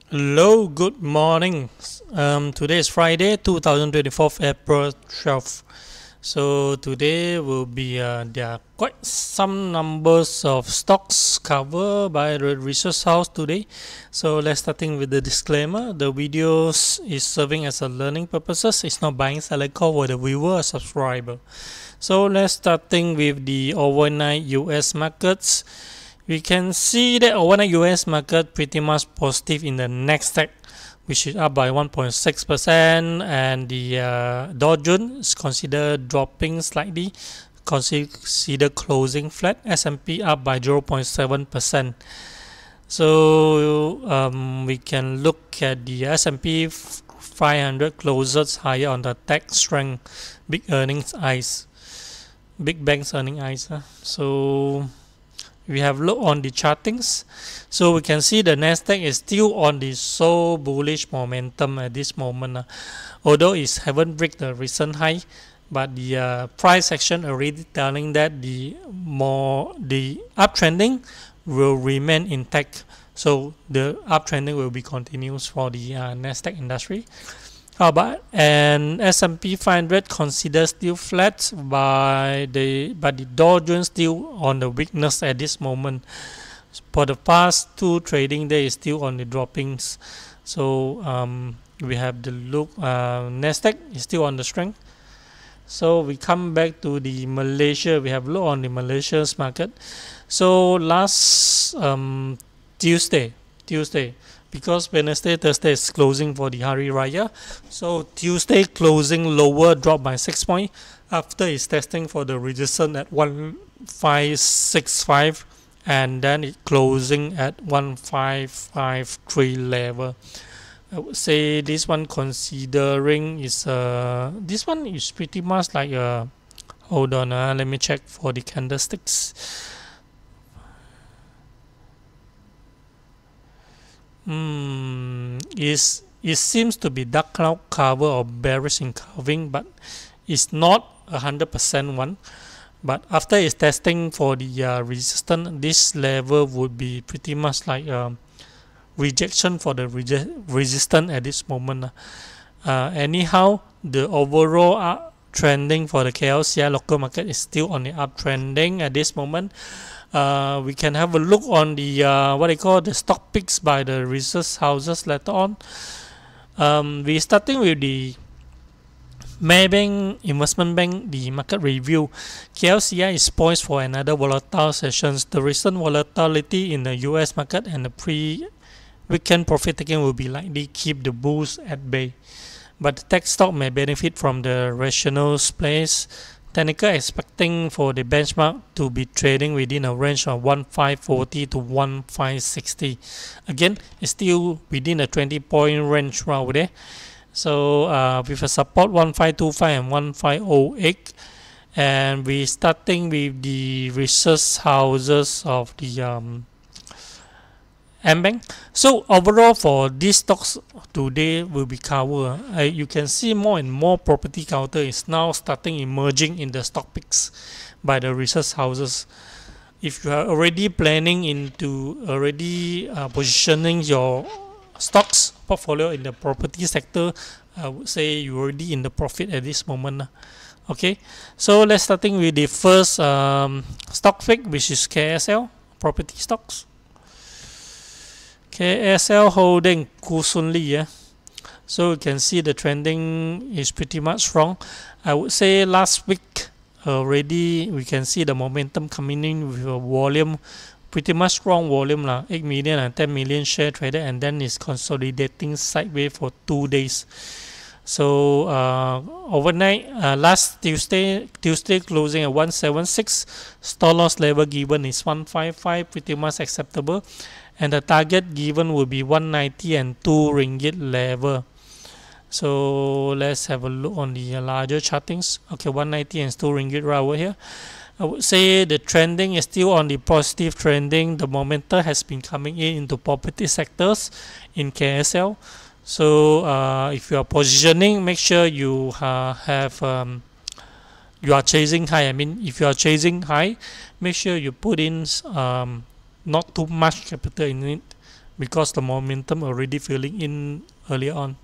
Hello, good morning. Today is Friday, 2024, April 12th. So today will be there are quite some numbers of stocks covered by the research house today. So let's starting with the disclaimer. The videos is serving as a learning purposes. It's not buying, selling call for the viewer or subscriber. So let's starting with the overnight US markets. We can see that overnight US market pretty much positive in the Nasdaq, which is up by 1.6%, and the Dow Jones is considered dropping slightly, consider closing flat. S&P up by 0.7%. So we can look at the S&P 500 closes higher on the tech strength, big earnings eyes, big banks earning eyes. So we have look on the chartings, so we can see the Nasdaq is still on the so bullish momentum at this moment, although it haven't break the recent high, but the price action already telling that the uptrending will remain intact. So the uptrending will be continuous for the Nasdaq industry. And S&P 500 considers still flat, but the Dow Jones still on the weakness at this moment. For the past two trading days, still on the droppings. So we have the look. Nasdaq is still on the strength. So we come back to the Malaysia. We have look on the Malaysia's market. So last Tuesday. Because Wednesday, Thursday is closing for the Hari Raya. So Tuesday closing lower, drop by 6 points after it's testing for the resistance at 1565, and then it closing at 1553 level. I would say this one considering is this one is pretty much like hold on, let me check for the candlesticks. It seems to be dark cloud cover or bearish in carving, but it's not 100% one. But after it's testing for the resistance, this level would be pretty much like rejection for the resistance at this moment. Anyhow, the overall trending for the KLCI local market is still on the uptrending at this moment. We can have a look on the what they call the stock picks by the research houses later on. We starting with the Maybank Investment Bank, the market review. KLCI is poised for another volatile sessions. The recent volatility in the US market and the pre-weekend profit taking will be likely keep the bulls at bay. But the tech stock may benefit from the rational place. Technical expecting for the benchmark to be trading within a range of 1540 to 1560. Again, it's still within a 20-point range right there. So with a support 1525 and 1508, and we starting with the research houses of the M-Bank. So overall for these stocks today will be covered. You can see more and more property counter is now starting emerging in the stock picks by the research houses. If you are already planning into positioning your stocks portfolio in the property sector, I would say you're already in the profit at this moment. Okay, so let's starting with the first stock pick, which is KSL property stocks. KSL holding Kusunli, so you can see the trending is pretty much strong. I would say last week already we can see the momentum coming in with a volume, pretty much strong volume 8 million and 10 million share traded, and then it's consolidating sideways for 2 days. So overnight, last Tuesday closing at 176. Stop loss level given is 155, pretty much acceptable. And the target given will be 190 and 2 ringgit level. So let's have a look on the larger chartings. Okay, 190 and 2 ringgit right over here. I would say the trending is still on the positive trending. The momentum has been coming into property sectors in KSL. So if you are positioning, make sure you have you are chasing high. I mean, if you are chasing high, make sure you put in not too much capital in it, because the momentum already filling in earlier on.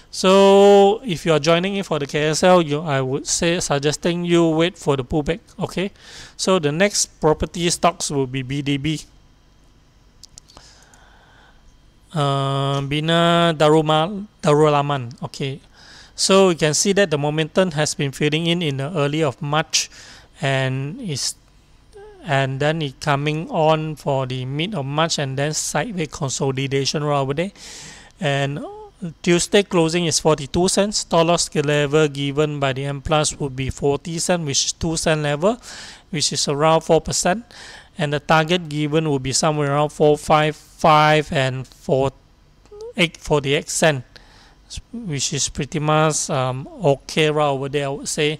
So if you are joining in for the KSL, I would say suggesting you wait for the pullback. Okay, so the next property stocks will be BDB, Bina Darulaman. Okay, so you can see that the momentum has been filling in the early of March, and then it coming on for the mid of March, and then sideways consolidation right over there. And Tuesday closing is 42 cents. Stop loss level given by the M plus would be 40 cents, which is 2 cent level, which is around 4%. And the target given will be somewhere around 455 and 48 cents, which is pretty much okay right over there, I would say.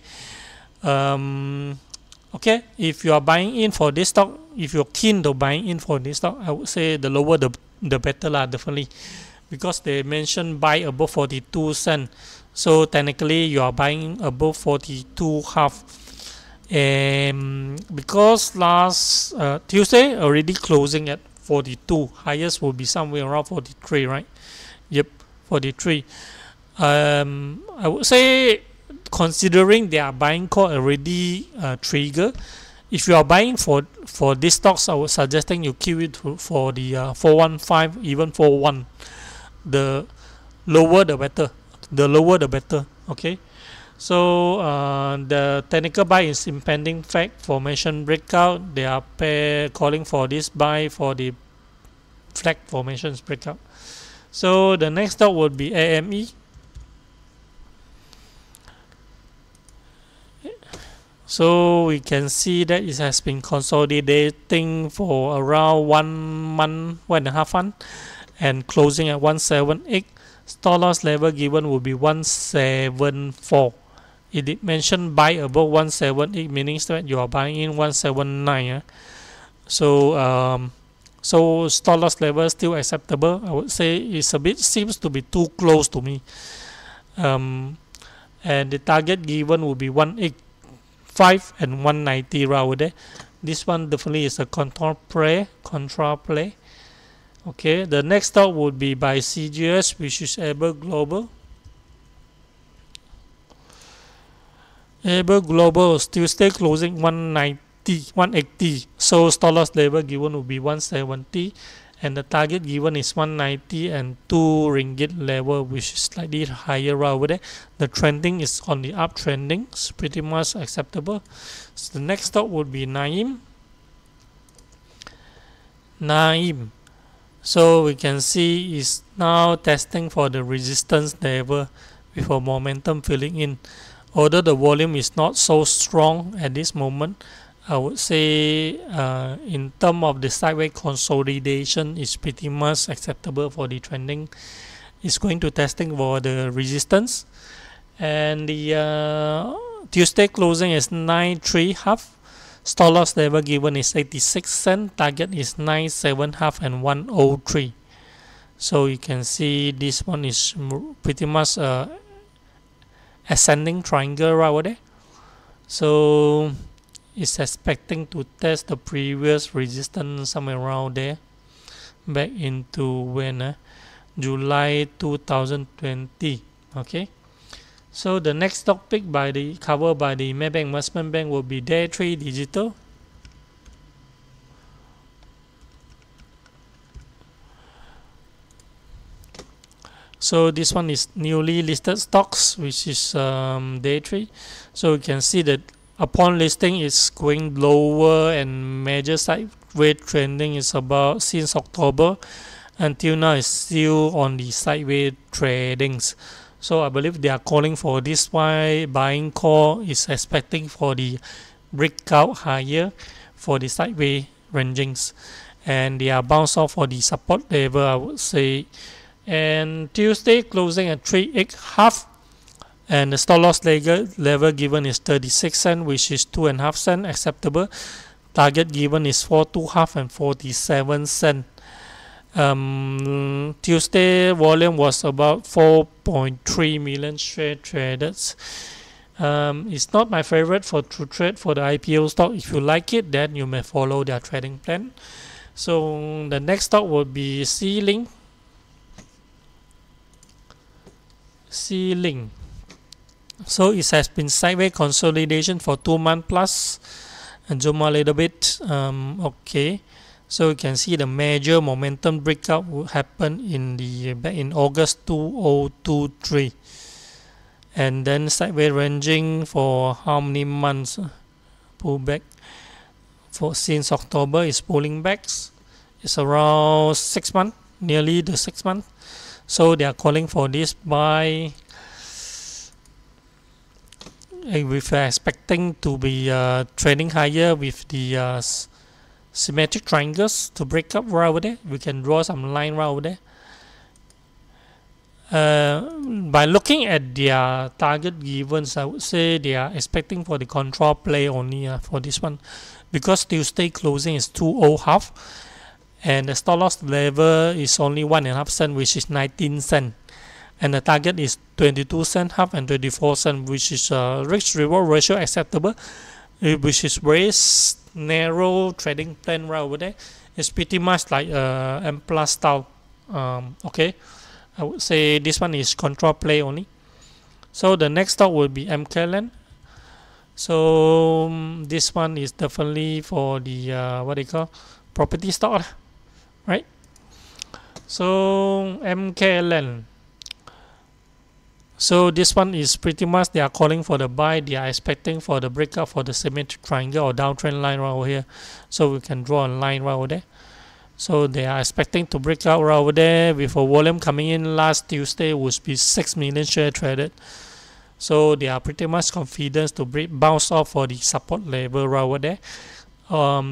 Okay, if you are buying in for this stock, if you're keen to buying in for this stock, I would say the lower the better lah, definitely, because they mentioned buy above 42 cents. So technically you are buying above 42 half. Because last Tuesday already closing at 42, highest will be somewhere around 43, right? Yep, 43. I would say, considering their buying call already trigger, if you are buying for these stocks, I would suggesting you keep it for the 415, even 41. The lower the better. The lower the better. Okay. So the technical buy is impending fact formation breakout. They are calling for this buy for the flag formations breakout. So the next stock would be AME. So we can see that it has been consolidating for around 1 month, 1.5 months, and closing at 178. Stop loss level given will be 174. It did mention buy above 178, meaning that you are buying in 179. So so stop loss level still acceptable. I would say it's a bit, seems to be too close to me. And the target given will be 185 and 190 right there. This one definitely is a contra play. Okay, the next stock would be by CGS, which is Able Global. Able Global still stay closing 180. So stop loss level given will be 170, and the target given is 190 and 2 ringgit level, which is slightly higher right over there. The trending is on the uptrending, it's pretty much acceptable. So the next stock would be Naim. So we can see is now testing for the resistance level with a momentum filling in. Although the volume is not so strong at this moment, I would say in terms of the sideways consolidation is pretty much acceptable for the trending. It's going to testing for the resistance, and the Tuesday closing is 93 half. Stop loss level given is 86 cents. Target is 97 half and 103. So you can see this one is pretty much ascending triangle right over there. So it's expecting to test the previous resistance somewhere around there, back into when July 2020. Okay. So the next stock pick covered by the Maybank Investment Bank will be Day3 Digital. So this one is newly listed stocks, which is Day3. So you can see that upon listing it's going lower, and major sideways trending is about since October until now is still on the sideways tradings. So I believe they are calling for this buying call is expecting for the breakout higher for the sideways rangings, and they are bounce off for the support level, I would say. And Tuesday closing at 3.8 half, and the stop loss level given is 36 cents, which is 2.5 cents acceptable. Target given is 42 half and 47 cents. Tuesday volume was about 4.3 million share traded. It's not my favorite to trade for the IPO stock. If you like it, then you may follow their trading plan. So the next stock would be C-Link. C-Link. So it has been sideways consolidation for 2 months plus, and zoom a little bit. Okay, so you can see the major momentum breakout will happen back in August 2023, and then sideways ranging for how many months? Pull back for since October is pulling back. It's around 6 months, nearly the 6 months. So they are calling for this buy. We're expecting to be trading higher with the symmetric triangles to break up right over there. We can draw some line right over there. By looking at their target givens, I would say they are expecting for the control play only for this one, because Tuesday closing is 2.05, and the stop loss level is only 1.5 cent, which is 19 cent. And the target is 22 cent half and 24 cent, which is risk reward ratio acceptable, which is very narrow trading plan right over there. It's pretty much like M plus style. Okay, I would say this one is control play only. So the next stock will be MKLand. So this one is definitely for the what they call property stock, right? So MKLand. So this one is pretty much they are calling for the buy. They are expecting for the breakout for the symmetric triangle or downtrend line right over here. So we can draw a line right over there. So they are expecting to break out right over there with a volume coming in last Tuesday would be 6 million share traded. So they are pretty much confident to bounce off for the support level right over there.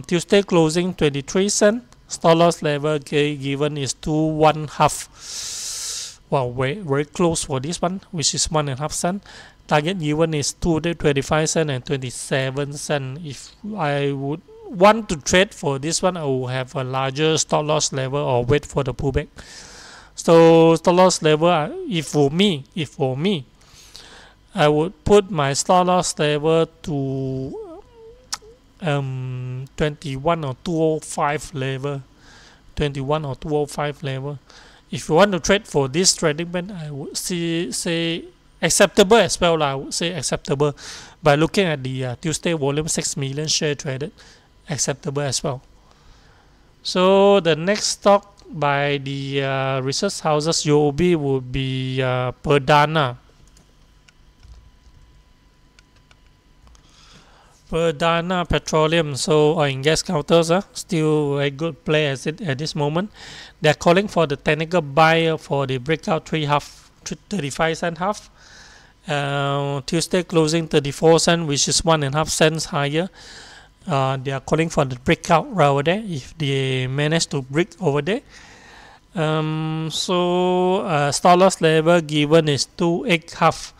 Tuesday closing 23 cent. Stop loss level given is 2.5. Wow, very close for this one, which is 1.5 cent. Target given is 2.25 cent and 27 cent. If I would want to trade for this one, I will have a larger stop loss level or wait for the pullback. So stop loss level, if for me, I would put my stop loss level to 21 or 205 level. 21 or 205 level. If you want to trade for this trading band, I would say acceptable as well. I would say acceptable. By looking at the Tuesday volume, 6 million share traded, acceptable as well. So the next stock by the research houses UOB would be Perdana. Perdana Petroleum. So oil and gas counters are still a good play at this moment. They are calling for the technical buy for the breakout 35 cent half. Tuesday closing 34 cent, which is 1.5 cents higher. They are calling for the breakout right over there if they manage to break over there. Stop loss level given is 2.8.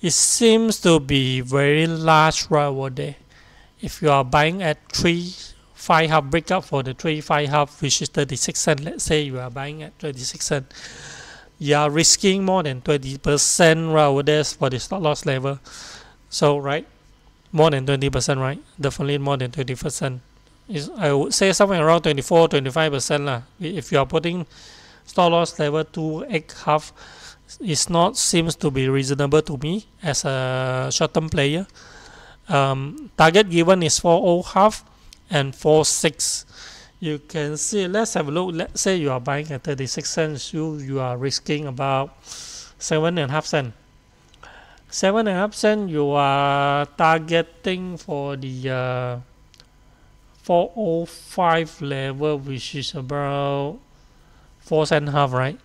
It seems to be very large right over there. If you are buying at 3.5 half breakout for the 3.5 half, which is 36 cent, let's say you are buying at 36 cent, you are risking more than 20% right over there for the stop loss level. So right, more than 20%, right? Definitely more than 20%. I would say somewhere around 24-25% lah. If you are putting stop loss level 2.8 half, it's not seems to be reasonable to me as a short-term player. Target given is 4.0 half and 4.6. You can see, let's have a look. Let's say you are buying at 36 cents, you are risking about 7.5 cents. 7.5 cents you are targeting for the 4.05 level, which is about 4 cents half, right?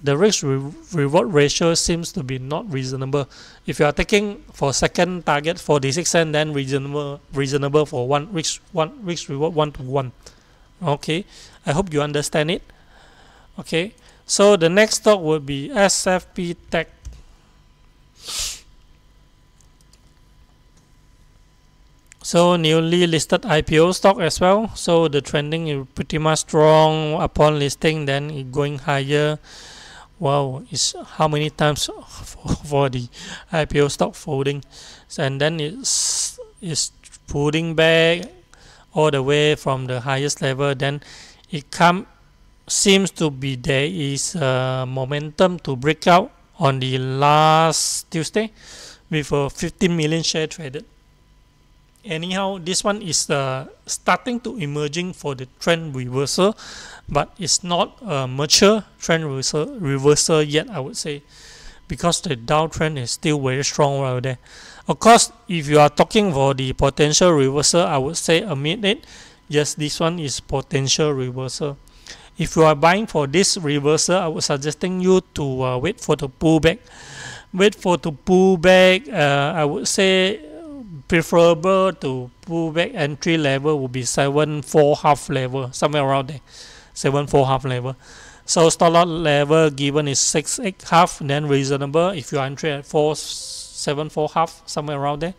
The risk reward ratio seems to be not reasonable. If you are taking for second target 46 cents, then reasonable for one risk reward 1-to-1. Okay, I hope you understand it. Okay, so the next stock would be SFP Tech. So newly listed IPO stock as well. So the trending is pretty much strong upon listing, then it going higher. Wow, it's how many times for the IPO stock folding, and then it's pulling back all the way from the highest level, then it seems to be there is momentum to break out on the last Tuesday with a 15 million share traded. Anyhow, this one is starting to emerging for the trend reversal, but it's not a mature trend reversal yet, I would say, because the Dow trend is still very strong right there. Of course, if you are talking for the potential reversal, I would say amid it, yes, this one is potential reversal. If you are buying for this reversal, I would suggesting you to wait for the pullback. Wait for the pullback. I would say preferable to pullback entry level would be 7.4 half level, somewhere around there. 7.4 half level. So stop loss level given is 6.8 half, then reasonable if you are entry at 7.4 half, somewhere around there.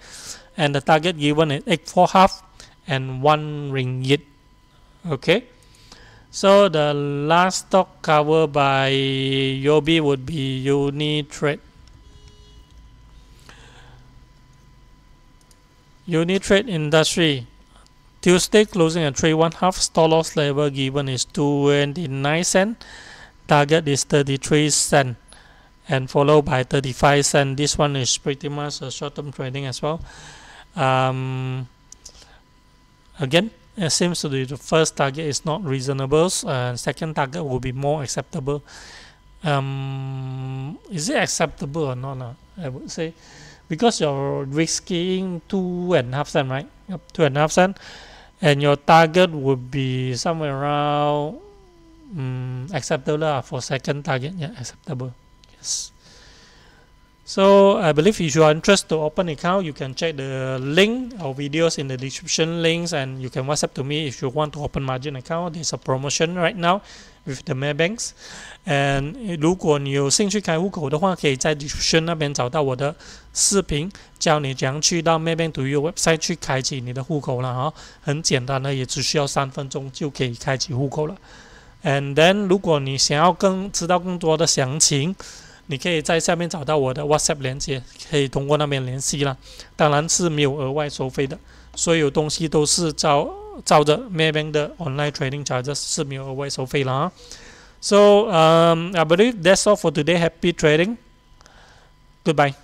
And the target given is 8.4 half and 1 ringgit. Okay. So the last stock covered by Yobi would be Unitrade. Unitrade Industry. Tuesday closing at 3.5. Stop loss level given is 29 cents. Target is 33 cents. And followed by 35 cents. This one is pretty much a short-term trading as well. Again, it seems to be the first target is not reasonable, and second target will be more acceptable. Is it acceptable or not? I would say, because you're risking 2.5 cents, right? Yep, 2.5 cents, and your target would be somewhere around acceptable for second target. Yeah, acceptable. Yes. So I believe if you are interested to open account, you can check the link or videos in the description links, and you can WhatsApp to me if you want to open margin account. There's a promotion right now with the Maybanks. And 如果你有兴趣开户口的话，可以在 description 那边找到我的视频，教你怎样去到 Maybank to your website 去开启你的户口了哈，很简单的，也只需要3分钟就可以开启户口了。And then 如果你想要知道更多的详情，你可以在下面找到我的 WhatsApp 连接，可以通过那边联系啦。当然是没有额外收费的，所有东西都是照着 Maybank 的 online trading charges 是没有额外收费啦。So I believe that's all for today. Happy trading. Goodbye.